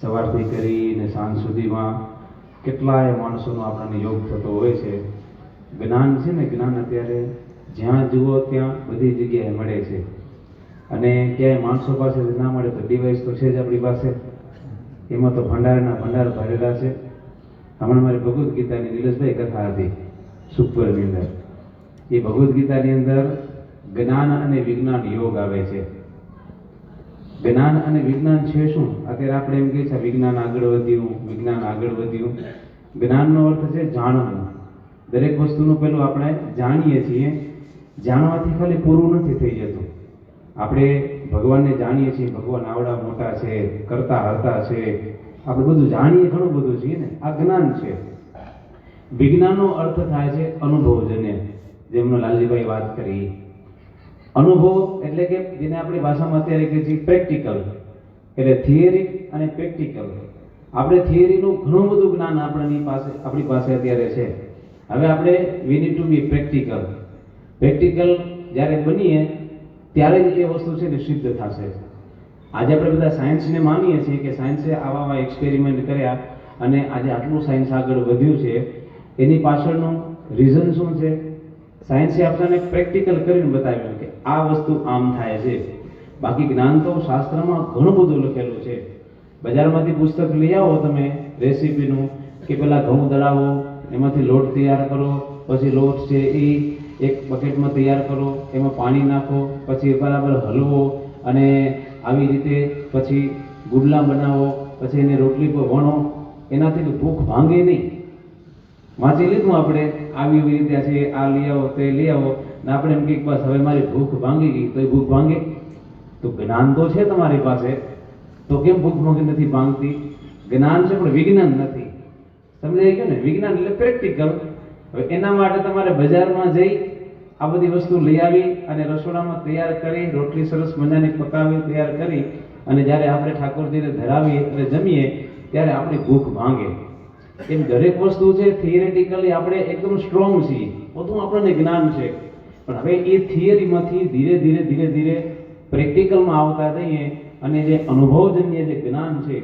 સવારથી કરીને સાંજ સુધીમાં કેટલાય માણસોનો આપણને યોગ થતો હોય છે. જ્ઞાન છે ને, જ્ઞાન અત્યારે જ્યાં જુઓ ત્યાં બધી જગ્યાએ મળે છે. અને ક્યાંય માણસો પાસે ના મળે તો ડિવાઇસ તો છે જ આપણી પાસે. એમાં તો ભંડારના ભંડાર ભરેલા છે. હમણાં મારી ભગવદ્ ગીતાની નિલેશભાઈ કથા હતી સુપરની અંદર. એ ભગવદ્ ગીતાની અંદર જ્ઞાન અને વિજ્ઞાન યોગ આવે છે. જ્ઞાન અને વિજ્ઞાન છે શું? અત્યારે આપણે એમ કહીએ છીએ વિજ્ઞાન આગળ વધ્યું, વિજ્ઞાન આગળ વધ્યું. જ્ઞાનનો અર્થ છે જાણવું. દરેક વસ્તુનું પેલું આપણે જાણીએ છીએ. જાણવાથી ખાલી પૂરું નથી થઈ જતું. આપણે ભગવાનને જાણીએ છીએ, ભગવાન આવડા મોટા છે, કરતા હરતા છે, આપણે બધું જાણીએ, ઘણું બધું છીએ ને, આ જ્ઞાન છે. વિજ્ઞાનનો અર્થ થાય છે અનુભવજન્ય, જેમનો લાલજીભાઈ વાત કરી. અનુભવ એટલે કે જેને આપણી ભાષામાં અત્યારે કહીએ છીએ પ્રેક્ટિકલ, એટલે થિયરી અને પ્રેક્ટિકલ. આપણે થિયરીનું ઘણું બધું જ્ઞાન આપણી પાસે અત્યારે છે. હવે આપણે we need to B practical. Practical જ્યારે બનીએ ત્યારે જ એ વસ્તુ છે ને સિદ્ધ થશે. આજે આપણે બધા સાયન્સને માનીએ છીએ કે સાયન્સે આવા એક્સપેરિમેન્ટ કર્યા અને આજે આટલું સાયન્સ આગળ વધ્યું છે. એની પાછળનું રીઝન શું છે? સાયન્સે આપણને પ્રેક્ટિકલ કરીને બતાવ્યું કે આ વસ્તુ આમ થાય છે. બાકી જ્ઞાન તો શાસ્ત્રમાં ઘણું બધું લખેલું છે. બજારમાંથી પુસ્તક લઈ આવો તમે રેસીપીનું, કે પેલા ઘઉં દળાવો, એમાંથી લોટ તૈયાર કરો, પછી લોટ છે એ એક બકેટમાં તૈયાર કરો, એમાં પાણી નાખો, પછી બરાબર હલવો, અને આવી રીતે પછી ગુડલા બનાવો, પછી એને રોટલી પર વણો. એનાથી ભૂખ ભાંગે નહીં. વાંચી લીધું આપણે, આવી રીતે છે, આ લઈ આવો, તે લઈ આવો, ને આપણે એમ કહીએ બસ હવે મારી ભૂખ ભાંગી ગઈ. તો એ ભૂખ ભાંગે? તો જ્ઞાન તો છે તમારી પાસે, તો કેમ ભૂખ નથી ભાંગતી? જ્ઞાન છે પણ વિજ્ઞાન નથી. સમજાય ગયું ને? વિજ્ઞાન એટલે પ્રેક્ટિકલ. હવે એના માટે તમારે બજારમાં જઈ આ બધી વસ્તુ લઈ આવી અને રસોડામાં તૈયાર કરી, રોટલી સરસ મજાની પકાવી તૈયાર કરી, અને જ્યારે આપણે ઠાકોરજીને ધરાવીએ અને જમીએ ત્યારે આપણી ભૂખ ભાંગે. એમ દરેક વસ્તુ છે થિયરેટિકલી આપણે એકદમ સ્ટ્રોંગ છીએ, બધું આપણને જ્ઞાન છે. પણ હવે એ થિયરીમાંથી ધીરે ધીરે ધીરે ધીરે પ્રેક્ટિકલમાં આવતા થઈએ, અને જે અનુભવજન્ય જે જ્ઞાન છે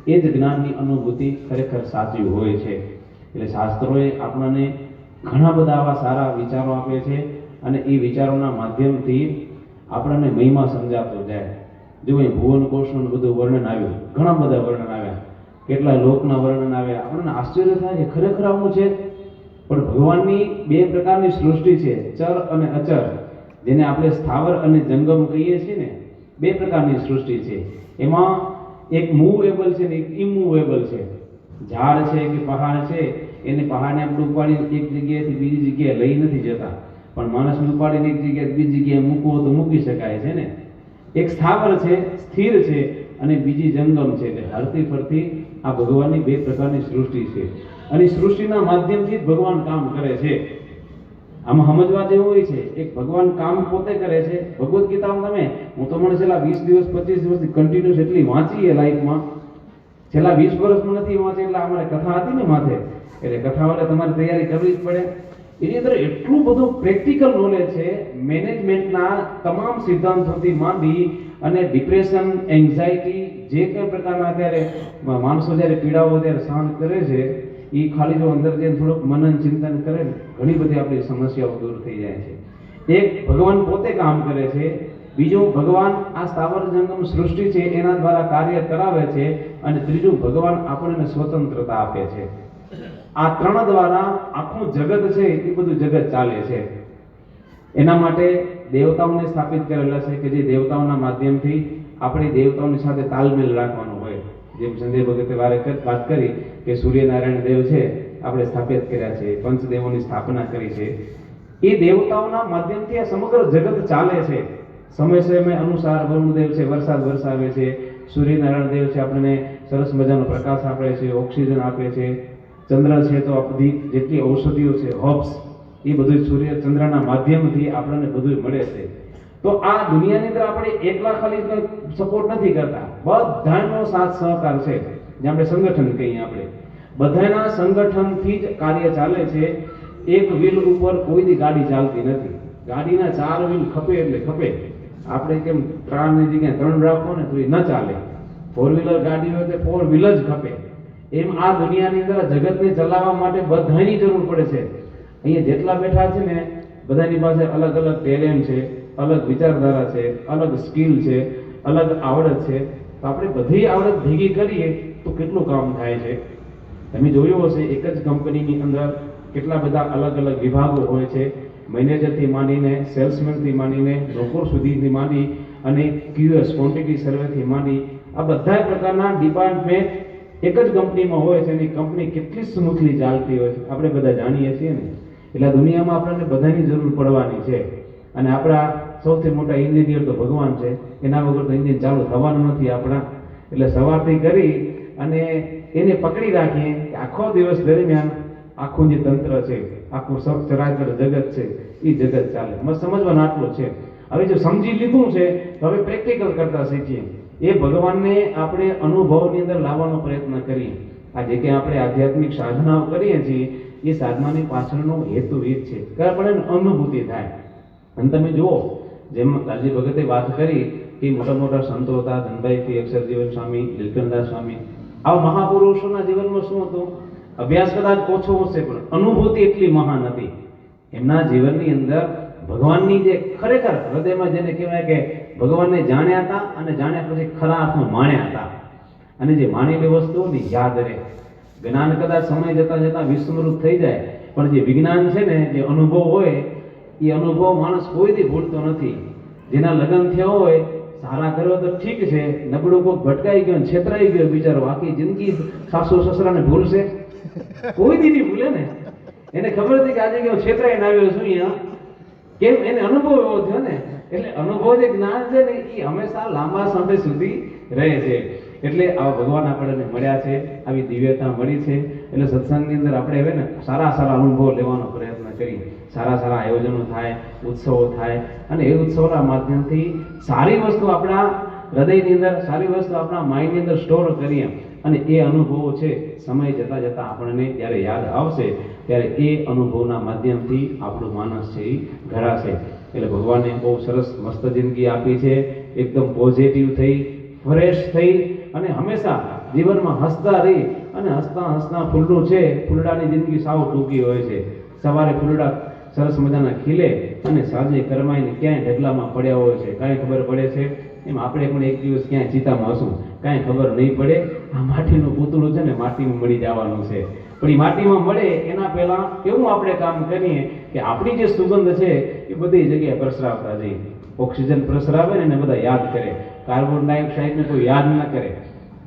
એ જ જ્ઞાનની અનુભૂતિ ખરેખર સાચી હોય છે. એટલે શાસ્ત્રોએ આપણને ઘણા બધા આવા સારા વિચારો આપે છે, અને એ વિચારોના માધ્યમથી આપણને મહિમા સમજાતો જાય. જો અહીં ભુવન કોષનું બધું વર્ણન આવ્યું, ઘણા બધા વર્ણન આવ્યા, કેટલા લોકના વર્ણન આવ્યા. આપણને આશ્ચર્ય થાય કે ખરેખર આવું છે. પણ ભગવાનની બે પ્રકારની સૃષ્ટિ છે, ચર અને અચર, જેને આપણે સ્થાવર અને જંગમ કહીએ છીએ ને, બે પ્રકારની સૃષ્ટિ છે. એમાં એક મૂવેબલ છે ને એક ઇમૂવેબલ છે. ઝાડ છે કે પહાડ છે, એને પહાડને આપણે ઉપાડીને એક જગ્યાએથી બીજી જગ્યાએ લઈ નથી જતા, પણ માણસને ઉપાડીને એક જગ્યાએ બીજી જગ્યાએ મૂકવો તો મૂકી શકાય છે ને. એક સ્થાવર છે, સ્થિર છે, અને બીજી જંગમ છે, એટલે હરતી ફરતી આ ભગવાનની બે પ્રકારની સૃષ્ટિ છે. અને સૃષ્ટિના માધ્યમથી જ ભગવાન કામ કરે છે. આમાં સમજવા જેવું હોય છે, એક ભગવાન કામ પોતે કરે છે. ભગવદ્ ગીતામાં હું તો મને છેલ્લા 20 દિવસ 25 દિવસથી કન્ટિન્યુઅસ એટલી વાંચી એ લાઈફમાં, છેલ્લા 20 વર્ષમાં નથી વાંચી. એટલે અમારે કથા હતી ને માથે, એટલે કથા વડે તમારે તૈયારી કરવી જ પડે. એની અંદર એટલું બધું પ્રેક્ટિકલ નોલેજ છે. મેનેજમેન્ટના તમામ સિદ્ધાંતોથી માંડી અને ડિપ્રેશન, એન્ઝાયટી, જે કઈ પ્રકારના અત્યારે માણસો જ્યારે પીડાઓ ત્યારે સહન કરે છે, એ ખાલી જો અંદર જઈને થોડુંક મનન ચિંતન કરે ને, ઘણી બધી આપણી સમસ્યાઓ દૂર થઈ જાય છે. એક ભગવાન પોતે કામ કરે છે, બીજું ભગવાન આ સ્થાવર જંગમ સૃષ્ટિ છે એના દ્વારા કાર્ય કરાવે છે, અને ત્રીજું ભગવાન આપણને સ્વતંત્રતા આપે છે. આ ત્રણ દ્વારા આખું જગત છે એ બધું જગત ચાલે છે. એના માટે દેવતાઓને સ્થાપિત કરેલા છે કે જે દેવતાઓના માધ્યમથી આપણે દેવતાઓની સાથે તાલમેલ રાખવાનો હોય. જેમ સંજય ભગતે વાત કરી કે સૂર્યનારાયણ દેવ છે આપણે સ્થાપિત કર્યા છે, પંચદેવોની સ્થાપના કરી છે. એ દેવતાઓના માધ્યમથી આ સમગ્ર જગત ચાલે છે. સમય સમય અનુસાર વરુણદેવ છે વરસાદ વરસાવે છે, સૂર્યનારાયણ દેવ છે આપણને સરસ મજાનો પ્રકાશ આપે છે, ઓક્સિજન આપે છે. ચંદ્ર છે તો આ બધી જેટલી ઔષધિઓ છે, હર્બ્સ, એ બધું સૂર્ય ચંદ્રના માધ્યમથી આપણને બધું મળે છે. તો આ દુનિયાની અંદર આપણે એકલા ખાલી સપોર્ટ નથી કરતા, બધાનો સાથ સહકાર છે. જે આપણે સંગઠન કહીએ, આપણે બધાના સંગઠનથી જ કાર્ય ચાલે છે. એક વ્હીલ ઉપર કોઈની ગાડી ચાલતી નથી. ગાડીના 4 વ્હીલ ખપે એટલે ખપે. આપણે કેમ 3ની જગ્યાએ 3 રાખો ને તો એ ન ચાલે. ફોર વ્હીલર ગાડી હોય તો ફોર વ્હીલ જ ખપે. એમ આ દુનિયાની અંદર જગતને ચલાવવા માટે બધાની જરૂર પડે છે. અહીંયા જેટલા બેઠા છે ને બધાની પાસે અલગ અલગ ટેલેન્ટ છે, અલગ વિચારધારા છે, અલગ સ્કિલ છે, અલગ આવડત છે. તો આપણે બધી આવડત ભેગી કરીએ તો કેટલું કામ થાય છે. તમે જોયું હશે એક જ કંપનીની અંદર કેટલા બધા અલગ અલગ વિભાગો હોય છે. મેનેજરથી માંડીને સેલ્સમેનથી માંડીને રોકોર સુધીથી માંડી અને QS ક્વોન્ટિટી સર્વેથી માંડી આ બધા પ્રકારના ડિપાર્ટમેન્ટ એક જ કંપનીમાં હોય છે અને કંપની કેટલી સ્મૂથલી ચાલતી હોય છે આપણે બધા જાણીએ છીએ ને. એટલે દુનિયામાં આપણને બધાની જરૂર પડવાની છે. અને આપણા સૌથી મોટા એન્જિનિયર તો ભગવાન છે. એના વગર તો એન્જિન ચાલુ થવાનું નથી આપણા. એટલે સવારથી કરી અને એને પકડી રાખીએ કે આખો દિવસ દરમિયાન આખું જે તંત્ર છે, આખું ચરાચર જગત છે, એ જગત ચાલે. મત સમજવાનું આટલું છે. હવે જો સમજી લીધું છે તો હવે પ્રેક્ટિકલ કરતા શીખીએ. એ ભગવાનને આપણે અનુભવની અંદર લાવવાનો પ્રયત્ન કરીએ. આ જે કંઈ આપણે આધ્યાત્મિક સાધનાઓ કરીએ છીએ એ સાધનાની પાછળનો હેતુ એ જ છે કે આપણને અનુભૂતિ થાય. અને તમે જુઓ જેમ લાલજી ભગતે વાત કરી કે મોટા મોટા સંતો હતા, ધનભાઈ અક્ષરજીવન સ્વામી, લીલકંઠદાસ સ્વામી, આવા મહાપુરુષોના જીવનમાં શું હતું? અભ્યાસ કદાચ ઓછો હશે પણ અનુભૂતિ એટલી મહાન હતી. એમના જીવનની અંદર ભગવાનની જે ખરેખર હૃદયમાં જેને કહેવાય કે ભગવાનને જાણ્યા હતા અને જાણ્યા પછી ખરા અર્થમાં માણ્યા હતા. અને જે માનેલી વસ્તુઓને યાદ રહે. જ્ઞાન કદાચ સમય જતા જતા વિસ્મૃત થઈ જાય પણ જે વિજ્ઞાન છે ને, જે અનુભવ હોય એ અનુભવ માણસ કોઈથી ભૂલતો નથી. જેના લગ્ન થયા હોય સારા કર્યો તો ઠીક છે, નબળું કોઈક ભટકાઈ ગયો, છેતરાઈ ગયો બિચારો, આખી જિંદગી સાસુ સસરાને ભૂલશે? કોઈ દી નહીં ભૂલે ને. એને ખબર હતી કે આજે કેવો છેતરાઈને આવ્યો છું અહીંયા. કેમ? એને અનુભવ એવો થયો ને. એટલે અનુભવ જે જ્ઞાન છે ને એ હંમેશા લાંબા સમય સુધી રહે છે. એટલે આવા ભગવાન આપણને મળ્યા છે, આવી દિવ્યતા મળી છે. એટલે સત્સંગની અંદર આપણે હવે ને સારા સારા અનુભવ લેવાનો પ્રયત્ન કરીએ. સારા સારા આયોજનો થાય, ઉત્સવો થાય અને એ ઉત્સવના માધ્યમથી સારી વસ્તુ આપણા હૃદયની અંદર, સારી વસ્તુ આપણા માઇન્ડની અંદર સ્ટોર કરીએ. અને એ અનુભવો છે સમય જતા જતા આપણને જ્યારે યાદ આવશે ત્યારે એ અનુભવના માધ્યમથી આપણું માનસ છે એ ઘડાશે. એટલે ભગવાને બહુ સરસ મસ્ત જિંદગી આપી છે. એકદમ પોઝિટિવ થઈ, ફ્રેશ થઈ અને હંમેશા જીવનમાં હસતા રહી. અને હસતા હસતા ફૂલડું છે, ફૂલડાની જિંદગી સાવ ટૂંકી હોય છે. સવારે ફૂલડા સરસ મજાના ખીલે અને સાંજે કરમાઈને ક્યાંય ઢગલામાં પડ્યા હોય છે. કાંઈ ખબર પડે છે? એમ આપણે પણ એક દિવસ ક્યાંય ચિતામાં હશું, કાંઈ ખબર નહીં પડે. આ માટીનું પૂતળું છે ને માટીમાં મળી જવાનું છે. પણ એ માટીમાં મળે એના પહેલા કેવું આપણે કામ કરીએ કે આપણી જે સુગંધ છે એ બધી જગ્યાએ પ્રસરાવતા જઈએ. ઓક્સિજન પ્રસરાવે ને એને બધા યાદ કરે. કાર્બન ડાયોક્સાઇડને કોઈ યાદ ન કરે.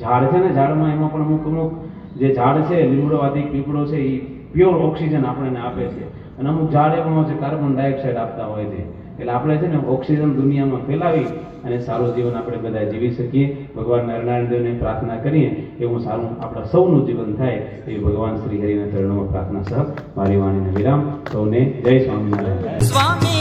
ઝાડ છે ને, ઝાડમાં એમાં પણ અમુક જે ઝાડ છે, લીમડો આદિ પીપળો છે, એ પ્યોર ઓક્સિજન આપણને આપે છે. અને અમુક ઝાડ એમાં છે કાર્બન ડાયોક્સાઇડ આપતા હોય છે. એટલે આપણે છે ને ઓક્સિજન દુનિયામાં ફેલાવી અને સારું જીવન આપણે બધા જીવી શકીએ. ભગવાન નારાયણ દેવને પ્રાર્થના કરીએ એવું સારું આપણા સૌનું જીવન થાય એ ભગવાન શ્રી હરિના ચરણોમાં પ્રાર્થના સહ મારી વાણીને વિરામ. સૌને જય સ્વામિનારાયણ.